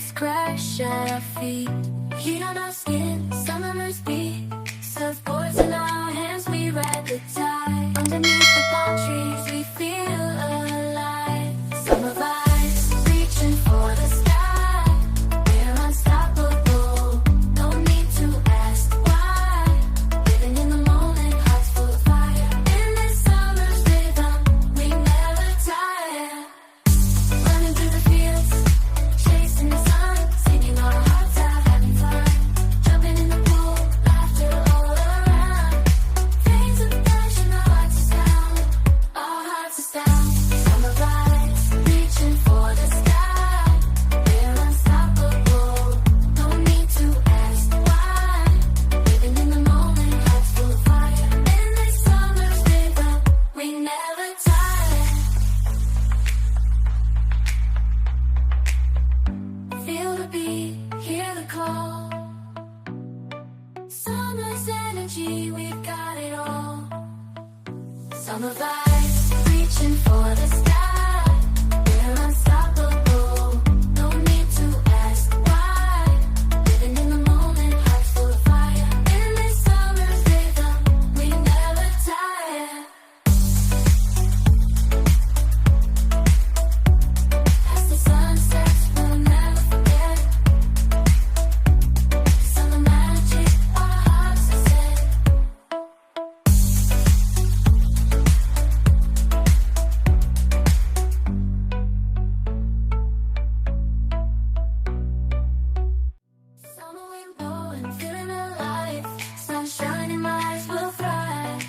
waves crash at our feet. Heat on our skin, summer's beat. Surfboards in our hands, we ride the tide. Underneath the palm trees, we feel alive. Summer vibes, reaching for the sky. We're unstoppable, no need to ask why. Living in the moment, hearts full of fire. In this summer's rhythm, we never tire. Running through the fields, chasing the sun, singing our hearts out, having fun. Jumping in the pool, laughter all around. Veins of passion, our hearts are sound, our hearts are sound. Summer vibes, reaching for the sky. We're unstoppable, no need to ask why. Living in the moment, hearts full of fire. In this summer's rhythm, we never tire. Feel the beat, hear the call. Summer's energy, we've got it all. Summer vibes, reaching for the sky. We're unstoppable, no need to ask why. Living in the moment, hearts full of fire. In this summer's rhythm, we never tire. As the sun sets, we'll never forget. Summer magic, our hearts are set. Summer wind blowing, feeling alive. Sunshine in my eyes, will thrive.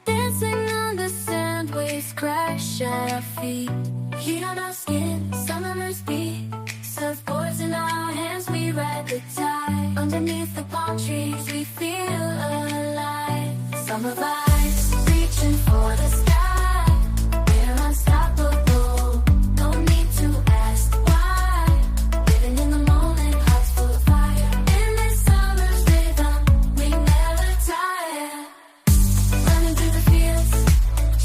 Dancing on the sand, waves crash at our feet. Heat on our skin, summer's beat. Surfboards in our hands, we ride the tide. Underneath the palm trees, we feel alive. Summer vibes, reaching for the sky. We're unstoppable, no need to ask why. Living in the moment, hearts full of fire. In this summer's rhythm, we never tire. Running through the fields,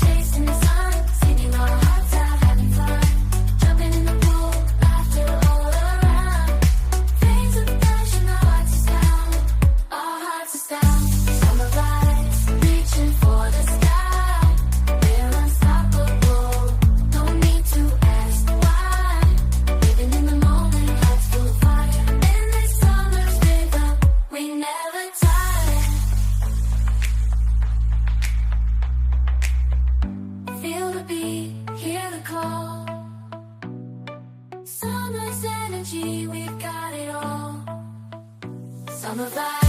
chasing the sun, singing our hearts out, having fun. Jumping in the pool, laughter all around. Veins of passion, our hearts are sound, our hearts are sound. Summer vibes, reaching for the sky. We're unstoppable, no need to ask why. Living in the moment, hearts full of fire. In this summer's rhythm, we never tire. Feel the beat, hear the call. Summer's energy, we've got it all. Summer vibes.